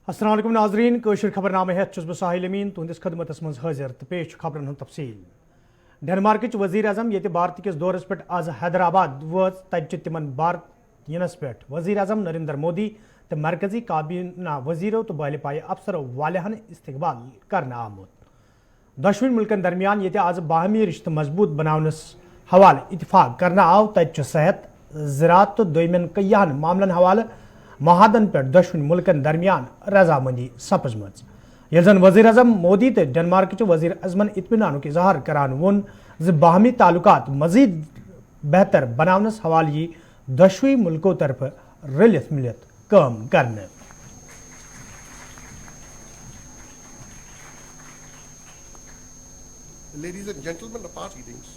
السلام علیکم ناظرین کوشر خبر نامہ ہیت چھس بہ ساحل امین تہندس خدمتس مز حاضر تو پیش خبرن ہند تفصیل ڈنمارکچ وزیر اعظم یہ بھارت کس دورس پہ آز حیدرآباد وز تتہ تمن بھارت ینس پہ وزیر اعظم نریندر مودی تو مرکزی کابینہ وزیرو تو بالِ پایہ افسرو والیاہن استقبال کرنا آمت دشوین ملکن درمیان یہ آز باہمی رشتہ مضبوط بناونس حوالہ اتفاق کرنا آو تتہ صحت زراعت تو دویمن کیاہن معاملن حوالہ معاہدن پہ دشوین ملکن درمیان رضامندی سپزمت یل زن وزیر اعظم مودی تو ڈنمارکچ وزیر اعظمن اطمینانک اظہار کران وون باہمی تعلقات مزید بہتر بناونس حوالہ یہ دشوی ملکوں طرف رلت ملت کام کرنے Ladies and gentlemen, the past meetings.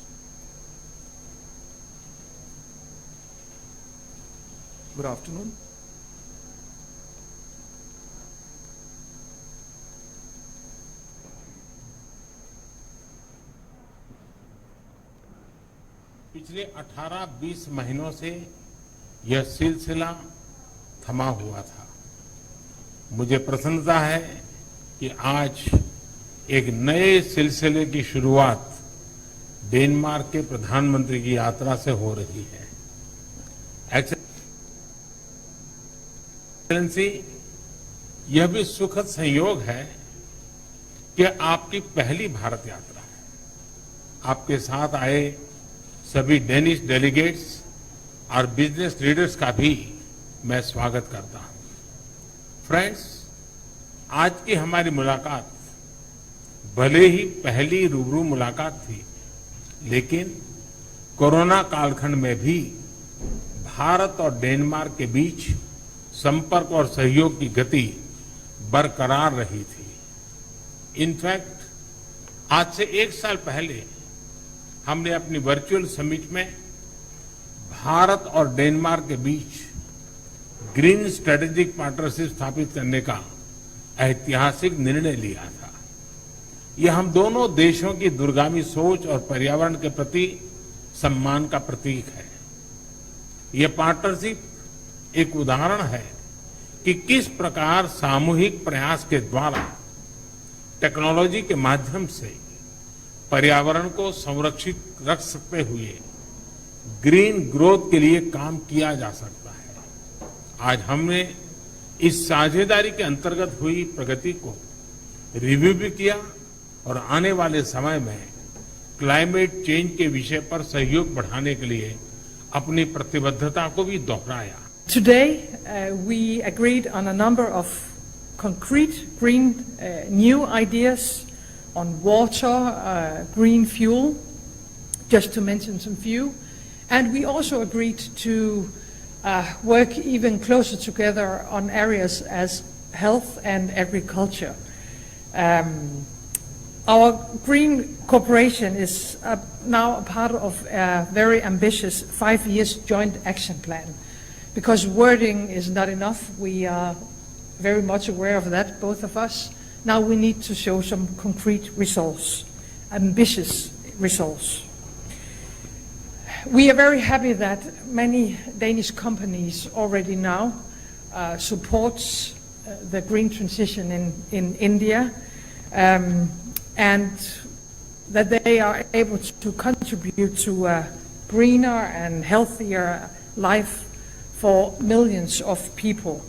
Good afternoon. पिछले 18-20 महीनों से यह सिलसिला थमा हुआ था। मुझे प्रसन्नता है कि आज एक नए सिलसिले की शुरुआत डेनमार्क के प्रधानमंत्री की यात्रा से हो रही है। एक्सेलेंसी, यह भी सुखद संयोग है कि आपकी पहली भारत यात्रा है। आपके साथ आए सभी डेनिश डेलीगेट्स और बिजनेस लीडर्स का भी मैं स्वागत करता हूं। फ्रेंड्स, आज की हमारी मुलाकात भले ही पहली रूबरू मुलाकात थी, लेकिन कोरोना कालखंड में भी भारत और डेनमार्क के बीच संपर्क और सहयोग की गति बरकरार रही थी। इनफैक्ट आज से 1 साल पहले हमने अपनी वर्चुअल समिट में भारत और डेनमार्क के बीच ग्रीन स्ट्रेटेजिक पार्टनरशिप स्थापित करने का ऐतिहासिक निर्णय लिया था। यह हम दोनों देशों की दूरगामी सोच और पर्यावरण के प्रति सम्मान का प्रतीक है। यह पार्टनरशिप एक उदाहरण है कि किस प्रकार सामूहिक प्रयास के द्वारा टेक्नोलॉजी के माध्यम से पर्यावरण को संरक्षित रख सकते हुए ग्रीन ग्रोथ के लिए काम किया जा सकता है। आज हमने इस साझेदारी के अंतर्गत हुई प्रगति को रिव्यू भी किया और आने वाले समय में क्लाइमेट चेंज के विषय पर सहयोग बढ़ाने के लिए अपनी प्रतिबद्धता को भी दोहराया। Today we agreed on a number of concrete green new ideas on water, green fuel, just to mention some few. And we also agreed to work even closer together on areas as health and agriculture. Our green cooperation is now a part of a very ambitious 5-year joint action plan. Because wording is not enough, we are very much aware of that, both of us. Now we need to show some concrete results, ambitious results. We are very happy that many Danish companies already now supports the green transition in India, and that they are able to contribute to a greener and healthier life for millions of people.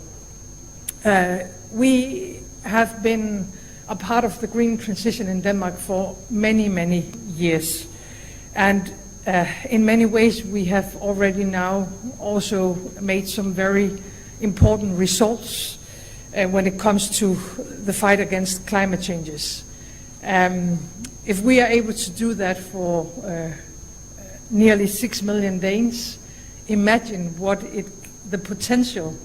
We have been a part of the green transition in Denmark for many, many years. And in many ways we have already now also made some very important results when it comes to the fight against climate changes. If we are able to do that for nearly 6 million Danes, imagine what the potential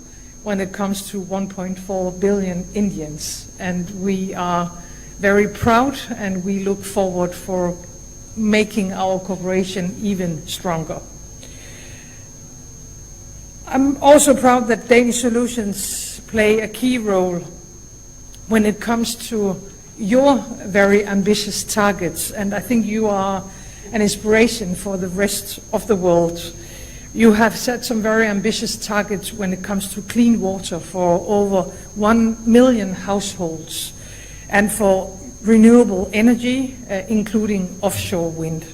when it comes to 1.4 billion Indians. And we are very proud and we look forward for making our cooperation even stronger. I'm also proud that Danish solutions play a key role when it comes to your very ambitious targets, and I think you are an inspiration for the rest of the world. You have set some very ambitious targets when it comes to clean water for over 1 million households and for renewable energy, including offshore wind.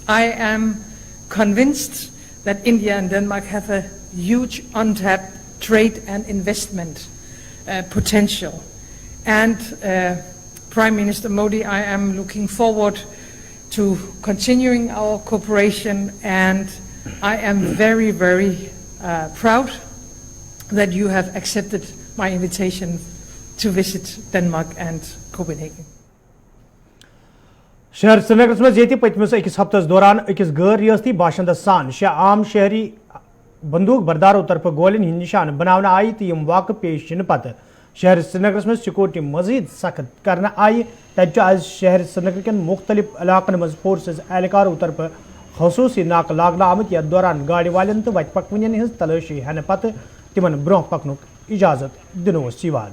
I am convinced that India and Denmark have a huge untapped trade and investment potential. And Prime Minister Modi, I am looking forward to continuing our cooperation, and I am very, very proud that you have accepted my invitation to visit Denmark and Copenhagen. शहर श्रीनगर मज ये पतमिस अकिस हफ्तस दौरान अकिस गैर रियासती बाशिंदस सान 6 आम शहरी बंदूक बरदारों तरफ गोलिन हिंद निशान बनाना आई तो यम वाक़ पेश इन पत शहर श्रीनगर मज सिक्योरिटी मजीद सख्त करना आई तज आज शहर श्रीनगर के मुख्तलिफ इलाकन मज फोर्सेस एहलकारों तरफ खसूसी नाक लागना आमत यथ दौरान गाड़ी वालन तो वत पकवन हज तलाशी हन पत तिमन ब्रोह पकनुक इजाजत दिनोस यवान।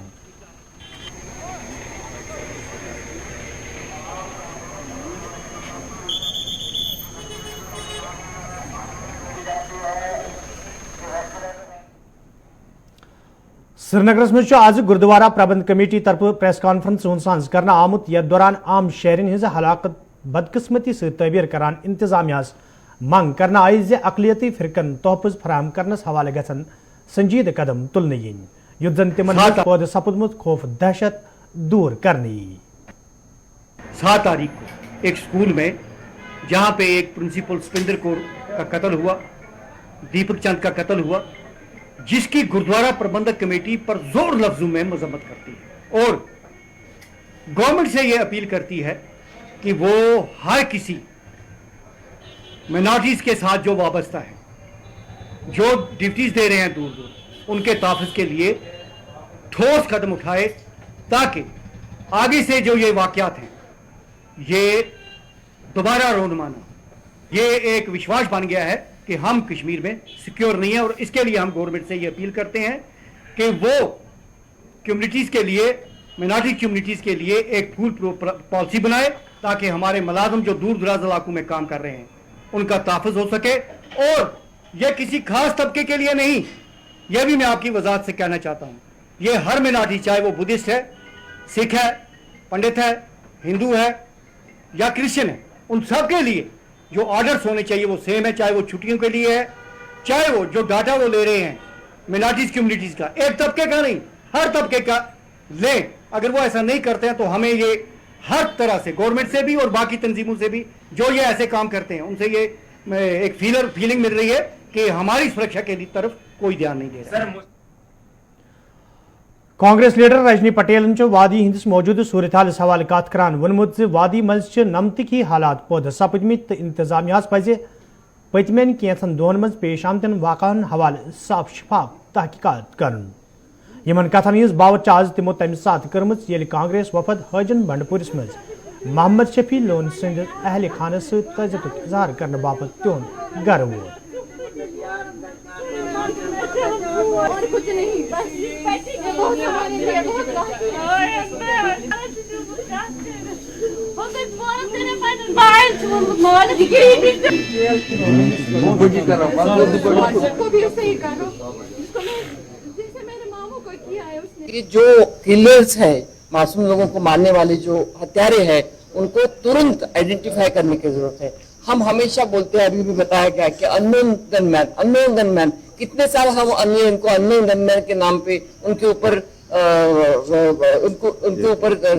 श्रीनगर मज आज गुरुद्वारा प्रबंध कमेटी तरफ प्रेस कॉन्फ्रेंस साज करना आमुत यथ दौरान आम शहरन हज हलाकत बदकिस्मती से तबीर करान इंतजामिया मंग करना आई जे अकलियती फिरकन तोहफ़ फराहम करनस हवाले गसन संजीद कदम तुलने यिन युद्ध जन तिमन पौध सपुदमुत खौफ दहशत दूर करनी। 7 तारीख को एक स्कूल में जहां पे एक प्रिंसिपल सुपिंदर कौर का कत्ल हुआ, दीपक चंद का कत्ल हुआ, जिसकी गुरुद्वारा प्रबंधक कमेटी पर जोर लफ्जों में मजम्मत करती है और गवर्नमेंट से यह अपील करती है कि वो हर किसी माइनॉरिटीज के साथ जो वाबस्ता है, जो ड्यूटीज दे रहे हैं दूर दूर, उनके तहफ़्फ़ुज़ के लिए ठोस कदम उठाए ताकि आगे से जो ये वाक़यात हैं ये दोबारा रोनमाना, ये एक विश्वास बन गया है कि हम कश्मीर में सिक्योर नहीं है। और इसके लिए हम गवर्नमेंट से ये अपील करते हैं कि वो कम्युनिटीज़ के लिए, माइनॉरिटी कम्युनिटीज़ के लिए एक फुल पॉलिसी बनाए ताकि हमारे मुलाजिम जो दूर दराज इलाकों में काम कर रहे हैं उनका तहफ़्फ़ुज़ हो सके। और यह किसी खास तबके के लिए नहीं, यह भी मैं आपकी वजाहत से कहना चाहता हूँ, ये हर माइनॉरिटी, चाहे वो बुद्धिस्ट है, सिख है, पंडित है, हिंदू है या क्रिश्चियन है, उन सब के लिए जो ऑर्डर्स होने चाहिए वो सेम है, चाहे वो छुट्टियों के लिए है, चाहे वो जो डाटा वो ले रहे हैं माइनॉरिटीज कम्युनिटीज का, एक तबके का नहीं, हर तबके का लें। अगर वो ऐसा नहीं करते हैं तो हमें ये हर तरह से गवर्नमेंट से भी और बाकी तंजीमों से भी जो ये ऐसे काम करते हैं उनसे ये एक फीलिंग मिल रही है कि हमारी सुरक्षा के तरफ कोई ध्यान नहीं दे रहा। कांग्रेस लीडर रजनी पटेल वादी हंदिस मौजूद सूरत हाल हवाले कत करान वोनमुत वादी मज नमतकी हालात पौध सपदमित इंतजामिया पज पतमें कैंसन दोहन मज पेश आमतन वाक़ान हवाले साफ शफाफ तहकीकात करन। यमन कथन हज बावत आज तिमो तमि सात कर्मच येल कांग्रेस वफद हजन बंडपुरिस मज मोहम्मद शफी लोन सिंध अहल खान तजतुक इजहार करने बापत तिहुंद गर वोत। और कुछ नहीं, बस बहुत हमारे लिए बहुत ये जो किलर्स है, मासूम लोगों को मारने वाले जो हत्यारे हैं, उनको तुरंत आइडेंटिफाई करने की जरूरत है। हम हमेशा बोलते हैं, अभी भी बताया गया कि अननोन गनमैन, कितने साल हम अननोन गनमैन के नाम पे उनके ऊपर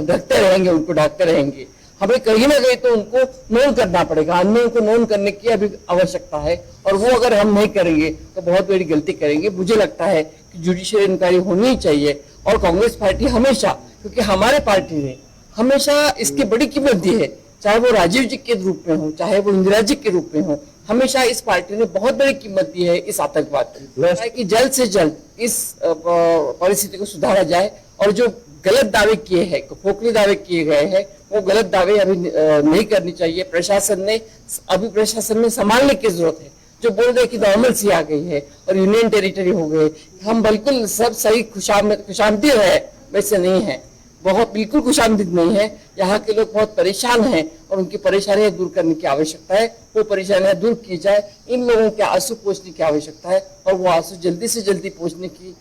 ढकते रहेंगे, उनको ढकते रहेंगे। हमें कहीं ना कहीं तो उनको नोन करना पड़ेगा, अननोन को नोन करने की अभी आवश्यकता है और वो अगर हम नहीं करेंगे तो बहुत बड़ी गलती करेंगे। मुझे लगता है कि जुडिशियल इंक्वायरी होनी ही चाहिए और कांग्रेस पार्टी हमेशा, क्योंकि हमारे पार्टी ने हमेशा इसकी बड़ी कीमत दी है, चाहे वो राजीव जी के रूप में हो, चाहे वो इंदिरा जी के रूप में हो, हमेशा इस पार्टी ने बहुत बड़ी कीमत दी है इस आतंकवाद की। कि जल्द से जल्द इस परिस्थिति को सुधारा जाए और जो गलत दावे किए हैं, खोखले दावे किए गए हैं, वो गलत दावे अभी नहीं करनी चाहिए। प्रशासन ने संभालने की जरूरत है। जो बोल रहे कि नॉर्मलसी आ गई है और यूनियन टेरिटरी हो गए, हम बिल्कुल सब सही खुशामदी है, वैसे नहीं है। बहुत बिल्कुल खुशामदीद नहीं है। यहाँ के लोग बहुत परेशान हैं और उनकी परेशानियां दूर करने की आवश्यकता है। वो परेशानियां दूर की जाए, इन लोगों के आंसू पोंछने की आवश्यकता है और वो आंसू जल्दी से जल्दी पोंछने की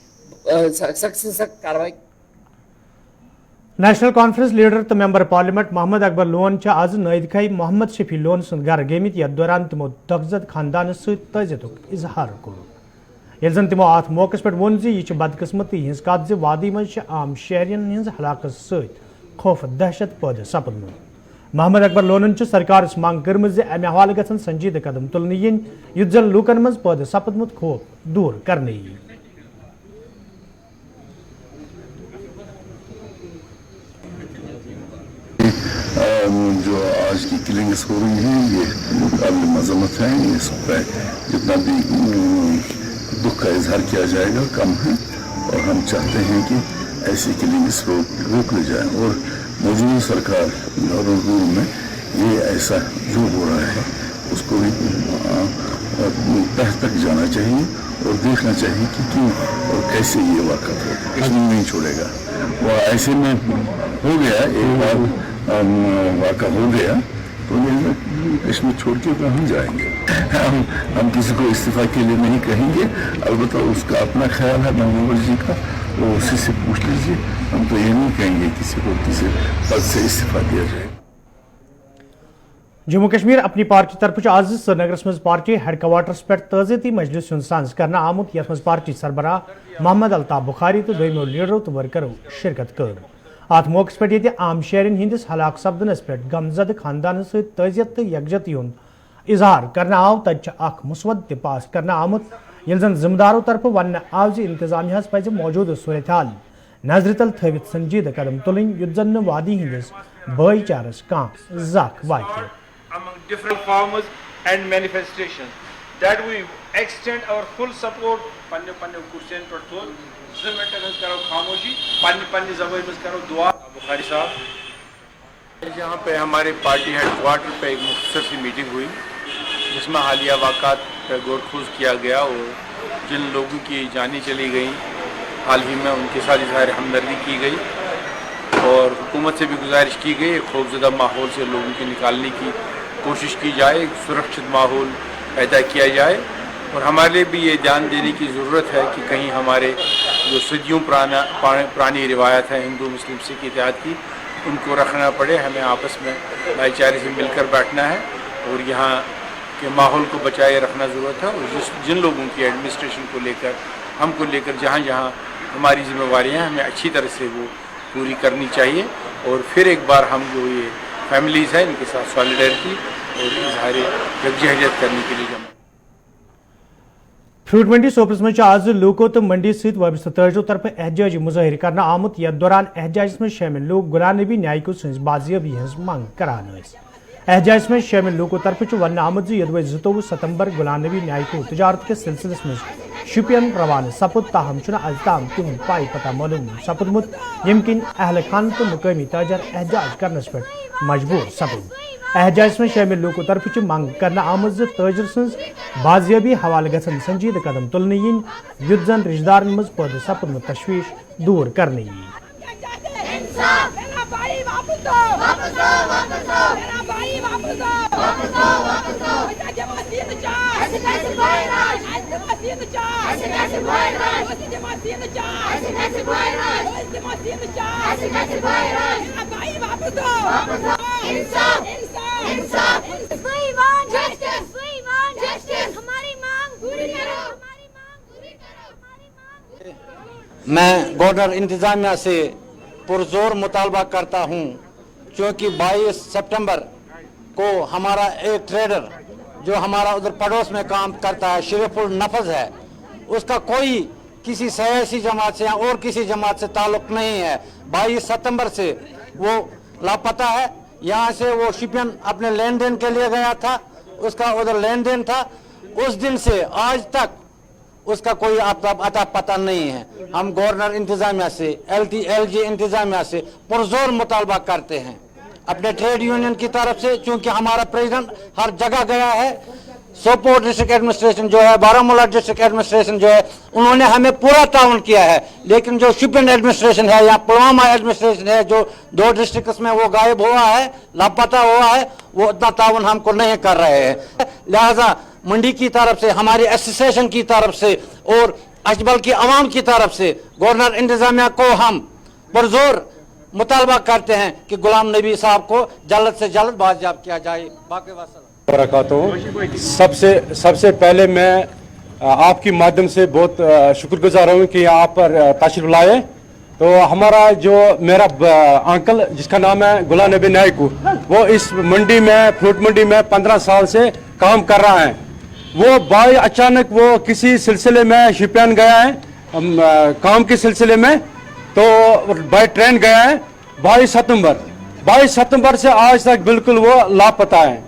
सख्त से सख्त कार्रवाई। नेशनल कॉन्फ्रेंस लीडर तो मेंबर पार्लियामेंट मोहम्मद अकबर लोन आज नायद खाई मोहम्मद शफी लोन सुंद घर गेमित यथ दौरान तिमो तगजद खानदान सजियतुक इजहार कोर। ये जन तिमो अत मौके पे वोन यह बदकिस्मती हज कत वादी मज आम शहरियन हज हलाकत सत खौफ दहशत पैदा सपदमुत। मोहम्मद अकबर लोन सरकार मांग कर्म अमे हवाले गन संजीद कदम तुलन yin युथ जन लूकन मज पैदा सपदमुत खौफ दूर करने यी। जो आज की किलिंग्स हो रही हैं ये काबिल मजम्मत है। इस पर जितना भी दुख का इजहार किया जाएगा कम है और हम चाहते हैं कि ऐसी किलिंग्स रोक ली जाए और मौजूदा सरकार रूल में ये ऐसा जो हो रहा है उसको भी तह तक जाना चाहिए और देखना चाहिए कि क्यों और कैसे ये वाक़ा हो, इसमें नहीं छोड़ेगा। वो ऐसे में हो गया एक बार वाक़ा हो गया तो इसमें छोड़ के कहाँ जाएंगे। हम किसी को इस्तीफा के लिए नहीं कहेंगे, अलबत्ता उसका अपना ख्याल है महबूब जी का, वो उसी से पूछ लीजिए। हम तो ये नहीं कहेंगे किसी को किसी पद से इस्तीफा दिया जाए। जम्मू कश्मीर अपनी पार्टी तरफ आज श्रीनगर मज पार्टी हेडक्वार्टर्स पे ताज़ियती मजलिस सांस करना आमुत यथ मज पार्टी सरबराह मोहम्मद अल्ताफ बुखारी तो दोमो लीडरों तो वर्करों शिरकत कर। अत मौके पे आम शहरन हंदिस हलाक सपदनस पे गमजद खानदान सजियत तो यकजती इजहार करना आव तक मुसवद पास करना आमुत ये जन जिम्मेदारों तरफ वन आव इंतजामिया पज मौजूद सूरत हाल नजर तल थवित संजीद कदम तुलन युथ जन वादी हंदिस भाईचारस कह जख वात। Among different farmers and manifestations that we extend our full support panne kursiyan par to zimmeter has karo खामोशी panne ज़बान में करो दुआ। बुखारी साहब यहाँ पे हमारे पार्टी हेडक्वार्टर पे एक मुख्तसर सी मीटिंग हुई जिसमें हालिया वाक़ात पर गौर-खोज किया गया और जिन लोगों की जानें चली गई हाल ही में उनके साथ इज़हार हमदर्दी की गई और हुकूमत से भी गुजारिश की गई खौफजदा माहौल से लोगों को निकालने की कोशिश की जाए, एक सुरक्षित माहौल पैदा किया जाए और हमारे लिए भी ये ध्यान देने की ज़रूरत है कि कहीं हमारे जो सदियों पुरानी रिवायत है हिंदू मुस्लिम सिख इत्तेहाद की उनको रखना पड़े। हमें आपस में भाईचारे से मिलकर बैठना है और यहाँ के माहौल को बचाए रखना ज़रूरत है और जिन लोगों की एडमिनिस्ट्रेशन को लेकर हमको लेकर जहाँ जहाँ हमारी जिम्मेवारियाँ हैं हमें अच्छी तरह से वो पूरी करनी चाहिए और फिर एक बार हम जो ये फैमिलीज़ हैं इनके साथ सॉलिडरिटी और इजहार यकजहत करने के लिए जमा। फ्रूट मंडी सोपरस में आज लूकों तो मंडी सहित वाबस्ता तर्जों तरफ एहतजाजी मुजाहिर करना आमुत यथ दौरान एहतजाज में शामिल लोग गुलाम नबी न्याय को बाजियाबी हज मांग करान। एहतजाज में शामिल लोगों तरफ वन आमद यदव 22 सितंबर गुलाम नबी न्याय को तजारत के सिलसिले में शुपियन रवान सपुद ताहम अजताम तिहद पाई पता मालूम सपुदमुत यमकिन अहल खान तो मुकामी ताजर एहतजाज करने पर मजबूर सपुद। एहतजाज में शामिल लोगों तरफ मांग करना आमद ताजर सज बाजियाबी हवाले गसन संजीद कदम तुलन yin युथ जन रिश्तेदार मज पैदा सपुदमुत तशवीश दूर करने यी। मैं गवर्नर इंतजामिया से पुरजोर मुतालबा करता हूं क्योंकि 22 सितंबर को हमारा एक ट्रेडर जो हमारा उधर पड़ोस में काम करता है शरीफुल नफज है उसका कोई किसी सियासी जमात से या और किसी जमात से ताल्लुक नहीं है। 22 सितंबर से वो लापता है। यहाँ से वो शिपियन अपने लेन देन के लिए गया था, उसका उधर लेन देन था, उस दिन से आज तक उसका कोई अता पता नहीं है। हम गवर्नर इंतजामिया से LG इंतजामिया से पुरजोर मुतालबा करते हैं अपने ट्रेड यूनियन की तरफ से, क्योंकि हमारा प्रेसिडेंट हर जगह गया है, सोपोर डिस्ट्रिक्ट एडमिनिस्ट्रेशन जो है, बारामूला डिस्ट्रिक्ट एडमिनिस्ट्रेशन जो है, उन्होंने हमें पूरा ताउन किया है। लेकिन जो शिपिंग एडमिनिस्ट्रेशन है या पुलवामा एडमिनिस्ट्रेशन है, जो 2 डिस्ट्रिक्ट में वो गायब हुआ है, लापता हुआ है, वो उतना ताउन हमको नहीं कर रहे हैं। लिहाजा मंडी की तरफ से, हमारी एसोसिएशन की तरफ से और अजबल की आवाम की तरफ से गवर्नर इंतजामिया को हम पुरजोर मुतालबा करते हैं कि गुलाम नबी साहब को जल्द से जल्द बाजियाब किया जाए। बाकी सबसे पहले मैं आपके माध्यम से बहुत शुक्रगुजार हूँ कि यहाँ पर तशरीफ लाए। तो हमारा जो मेरा अंकल जिसका नाम है गुलाम नबी नायक, वो इस मंडी में, फ्रूट मंडी में 15 साल से काम कर रहा है। वो भाई अचानक वो किसी सिलसिले में शिपियान गया है, काम के सिलसिले में, तो भाई ट्रेन गया है 22 सितंबर से आज तक बिल्कुल वो लापता है।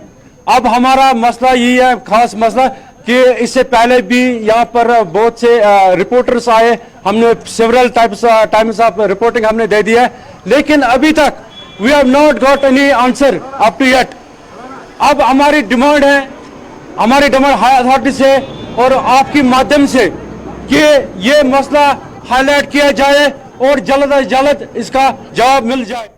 अब हमारा मसला यही है, खास मसला, कि इससे पहले भी यहाँ पर बहुत से रिपोर्टर्स आए, हमने सेवरल टाइम्स ऑफ रिपोर्टिंग हमने दे दी है, लेकिन अभी तक we have not got any answer up to yet. अब हमारी डिमांड हाई अथॉरिटी से और आपके माध्यम से कि ये मसला हाईलाइट किया जाए और जल्द अज जल्द इसका जवाब मिल जाए।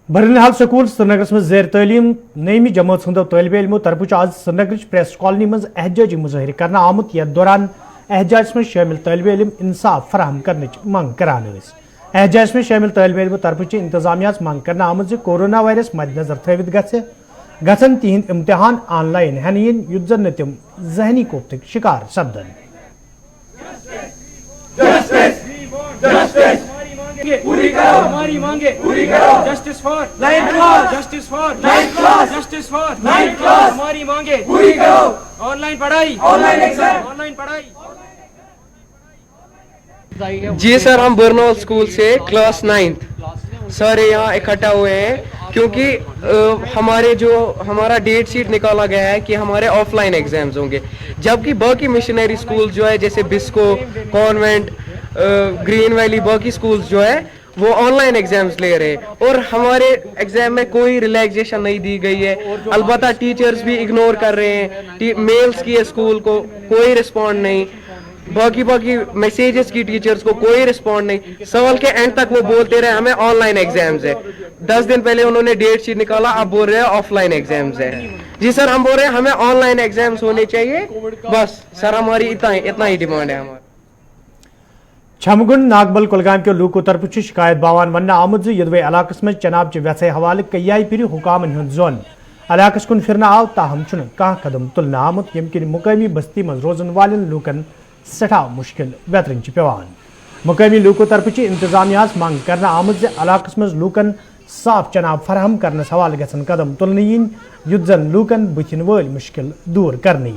बरनहाल स्कूल श्रीनगर में जेर तलीम नईमी जमात हंदो तलब इलमो तरफ आज श्रीनगर प्रेस कॉलोनी में एहजाजी मुजाहिर करना आमुत, यथ दौरान एहजाज में शामिल तलब इलम इंसाफ फराहम करने मंग करान। एहजाज में शामिल तलब इलमो तरफ इंतजामिया मंग करना आमुत जे कोरोना वायरस मद्देनजर थवित गसन तिहंद इम्तिहान ऑनलाइन हेन इन युद्ध जन तिम जहनी कोफ्त शिकार सपदन। पूरी करो हमारी मांगे, पूरी करो। Justice for 9th class, justice for 9th class, justice for 9th class, हमारी मांगे पूरी करो। ऑनलाइन पढ़ाई, ऑनलाइन एग्जाम, ऑनलाइन पढ़ाई। जी सर, हम बरनौल स्कूल से क्लास 9th सारे यहाँ इकट्ठा हुए हैं, क्योंकि हमारा डेट शीट निकाला गया है कि हमारे ऑफलाइन एग्जाम्स होंगे, जबकि बाकी मिशनरी स्कूल जो है जैसे बिस्को, कॉन्वेंट, ग्रीन वैली, बाकी स्कूल्स जो है वो ऑनलाइन एग्जाम्स ले रहे हैं और हमारे एग्जाम में कोई रिलैक्सेशन नहीं दी गई है। अलबत्ता टीचर्स भी इग्नोर कर रहे हैं, मेल्स की स्कूल को कोई रिस्पॉन्ड नहीं, बाकी मैसेजेस की टीचर्स को कोई रिस्पॉन्ड नहीं। सवाल के एंड तक वो बोलते रहे हमें ऑनलाइन एग्जाम्स है। 10 दिन पहले उन्होंने डेट शीट निकाला, अब बोल रहे हैं ऑफलाइन एग्जाम्स है। जी सर, हम बोल रहे हैं हमें ऑनलाइन एग्जाम्स होने चाहिए, बस सर हमारी इतना ही डिमांड है हमारी। छमगुंड नागबल कुलगाम के लूको तरफ शिकायत बावान वन आमुद यदवे इलाकस में चनाब चे व्यसे हवाले कई फिर हुकामन हुंद जोन इलाकस कुन फिरना आव, ताहम चुन कह कदम तुलना आमुद यमकिन मुकामी बस्ती मज रोजन वालन लूकन सठा मुश्किल बेहतरीन पेवान। मुकामी लूको तरफ इंतजामिया मंग करना आमुद इलाकस में लूकन साफ चनाब फराहम करने हवाले गसन कदम तुलन इन युद्ध जन लूकन बुथिन वल मुश्किल दूर करने।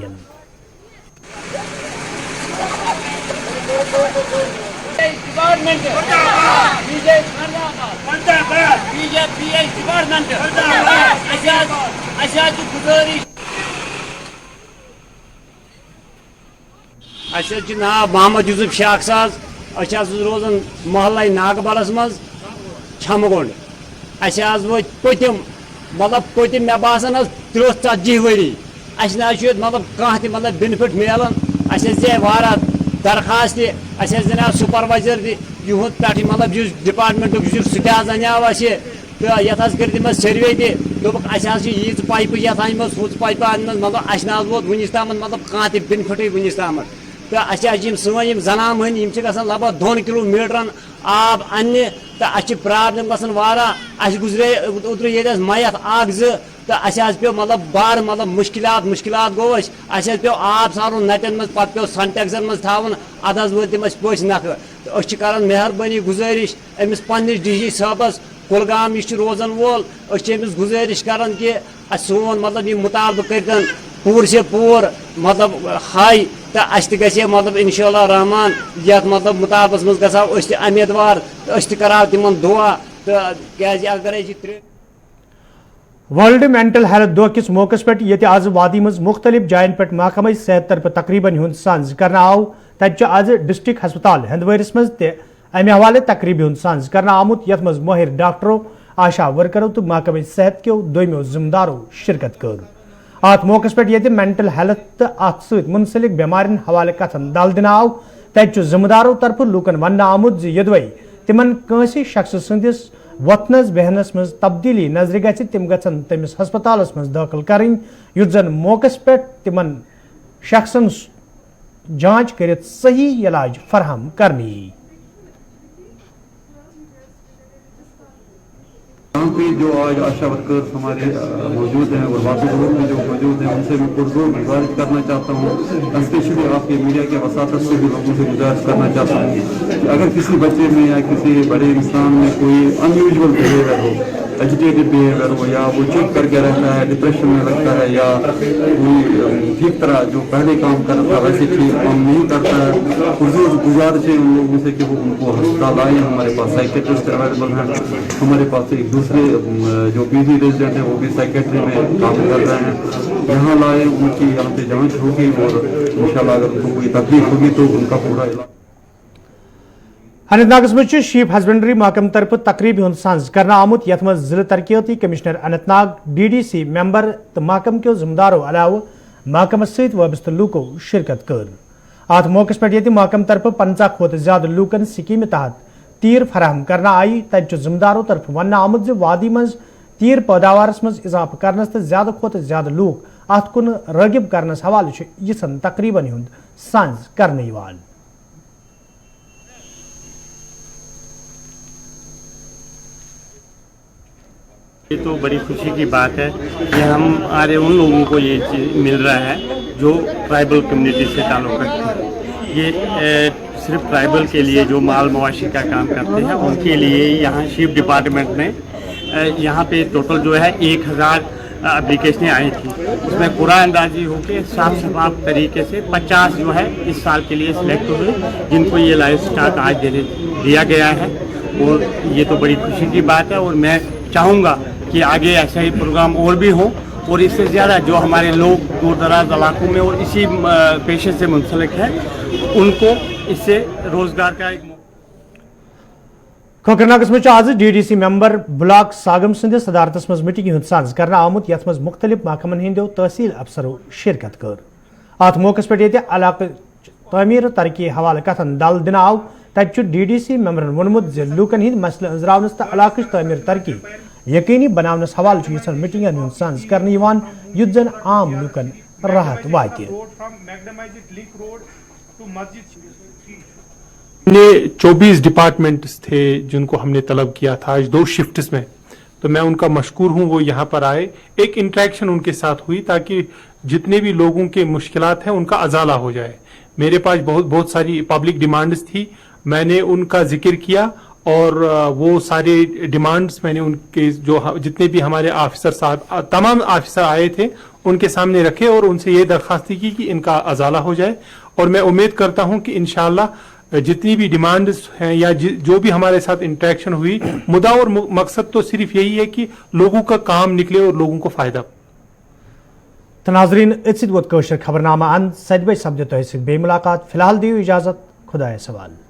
नाम मोहम्मद यूसुफ शाख साज, रोजान मोहल्ला नागबलस मज छमगुंड। वो पतिम मतलब पतिम मे बासान 30-40 वरी मतलब कह मतलब बेनिफिट मिलान। दे वारा दरखास्त दिना सुपरवाइजर युद पे मतलब डिपार्टमेंट स्टाफ अनाव तो ये कर तम सर्वे तीज पाइप ये हूँ पाइप मतलब ना वोत वनिस तम मतलब कह बेनिफिट वनिस तम तो सन जनान हन लग भग 2 किलोमीटर आब अन्य तो प्रॉब्लम गसन वारा गुजरे उतर ये मैत 1-2 तो पे मतलब बार मतलब मुश्किलात गो पे आब सारुन नटन मज पे सनटेक्सन मज थावन अद वो तम पोच नख तो कर मेहरबानी गुजारिश अमिस पन्निस डी साहबस कुलगाम रोजन वोल अमिस गुजारिश कर कि सोन मतलब यह मुतालबा कर पूर से पूर मतलब हाई तो गे मतलब इंशाअल्लाह रहमान ये मतलब मुतालबस मज गो उम्मीदवार करो तिम दुआ तो अगर वर्ल्ड मेंटल हेल्थ दह किस मौके पे ये आज वादी मज मुख्तलिफ जायन पे महकमा सेहत तरफ तकरीबन हुंद सांझ करना आव। तब आज डिस्ट्रिक्ट हस्पताल हंदवरिस मज अमे हवाले तकरीब हुंद सांझ करना आमुत, यथ मज माहिर डॉक्टरों, आशा वर्करों तो महकमा सेहत के दोमो जिम्मेदारों शिरकत कर। ات موقع پہ یہ مینٹل ہیلتھ تو ات ست منسلک بیمارن حوالہ کتن دل دن آو تتہ ذمہ دارو طرف لوکن ون آمت زدوی تمن کنسی شخص سندس وتنس بہنس مز تبدیلی نظر گژھِ تم گژھن تمس ہسپتالس مز داخل کریں یُتھ زن موقع پہ تمن شخصن جانچ کرت صحیح علاج فراہم کرنی. یہاں پہ جو آج آشا ورکرز ہمارے موجود ہیں اور باقی لوگ بھی جو موجود ہیں ان سے میں پرزور گزارش کرنا چاہتا ہوں، اسپیشلی آپ کے میڈیا کے وساطت سے بھی لوگوں سے گزارش کرنا چاہتا ہوں کہ اگر کسی بچے میں یا کسی بڑے انسان میں کوئی ان یوزول بہیویئر ہو، ایجیٹیڈ بہیویئر ہو، یا وہ چپ کر کے رہتا ہے، ڈپریشن میں رکھتا ہے، یا کوئی ٹھیک طرح جو پہلے کام کرتا تھا ویسے ٹھیک کام نہیں کرتا ہے، پرزور گزارش ہے ان لوگوں سے کہ وہ ان کو ہسپتال آئیں. ہمارے پاس سائیکیٹرسٹ اویلیبل ہیں، ہمارے پاس ایک دوسرے جو پی جی ریزیڈنٹ ہیں وہ بھی سائیکیٹری میں کام کر رہے ہیں، یہاں لائے ان کی یہاں پہ جانچ ہوگی اور انشاءاللہ اگر ان کو کوئی تکلیف ہوگی تو ان کا پورا علاج. اننت ناگس مز شیپ ہسبنڈری محکمہ طرف تقریبی ہند سانز کرنا آمت یت مز ضلع ترقیاتی commissioner Anant Nag D D C ممبر تو محکمہ کے ذمہ دارو علاوہ محکمہ ست وابستہ لوکو شرکت کر. ات موقع پہ یہ محکمہ طرف 50 کھت زیادہ لوکن سکیم تحت تیر فراہم کرنا آئی. تتہ ذمہ دارو طرف ون آمت وادی مز تیر پیداوارس مز اضافہ کرنس تو زیادہ کھت زیادہ لوک ات کن راغب کرنس حوالہ یژن تقریباً ہند سانز کرنے یوان. یہ تو بڑی خوشی کی بات ہے کہ ہمارے ان لوگوں کو یہ چیز مل رہا ہے جو ٹرائبل کمیونٹی سے تعلق رکھتے ہیں. یہ صرف ٹرائبل کے لیے جو مال مواشی کا کام کرتے ہیں ان کے لیے یہاں شیپ ڈپارٹمنٹ نے یہاں پہ ٹوٹل جو ہے 1000 اپلیکیشنیں آئی تھیں. اس میں قرآن اندازی ہو کے صاف شفاف طریقے سے 50 جو ہے اس سال کے لیے سلیکٹ ہوئے جن کو یہ لائف اسٹاک آج دیا گیا ہے. اور یہ تو بڑی خوشی کی بات ہے اور میں چاہوں گا کہ آگے ایسا ہی پروگرام اور بھی ہوں اور اس سے زیادہ جو ہمارے لوگ دور دراز علاقوں میں اور اسی پیشے سے منسلک ہیں ان کو اس سے روزگار کا ایک کوکرناگس مز آز ڈی ڈی سی ممبر بلاک ساگم سندس صدارتس مز میٹنگ ہند سانز کرنا آمت یت مز مختلف محکمن ہندو تحصیل افسرو شرکت کر. ات موقع پہ یہ علاقہ تعمیر ترقی حوالہ کتن دل دن آو. تتہ ڈی ڈی سی ممبرن وونمت لوکن ہند مسئلہ انزراونس تو علاقہ تعمیر ترقی یقینی بناونس حوالہ یژن میٹنگن ہند سانز کرنے یوان یُتھ زن عام لوکن راحت واتہ. نے 24 ڈپارٹمنٹس تھے جن کو ہم نے طلب کیا تھا آج 2 شفٹس میں، تو میں ان کا مشکور ہوں وہ یہاں پر آئے. ایک انٹریکشن ان کے ساتھ ہوئی تاکہ جتنے بھی لوگوں کے مشکلات ہیں ان کا ازالہ ہو جائے. میرے پاس بہت ساری پبلک ڈیمانڈز تھی، میں نے ان کا ذکر کیا اور وہ سارے ڈیمانڈز میں نے ان کے جو جتنے بھی ہمارے آفیسر صاحب تمام آفیسر آئے تھے ان کے سامنے رکھے اور ان سے یہ درخواست کی کہ ان کا ازالہ ہو جائے. اور میں امید کرتا ہوں کہ انشاءاللہ جتنی بھی ڈیمانڈز ہیں یا جو بھی ہمارے ساتھ انٹریکشن ہوئی، مدعا اور مقصد تو صرف یہی ہے کہ لوگوں کا کام نکلے اور لوگوں کو فائدہ. ناظرین ات ست ووت خبر نامہ اند 7 بجے سپدِ تۄہہِ سۭتۍ بیٚیہِ مُلاقات. فی الحال دِیِو اجازت، خۄدایَس حوالہٕ.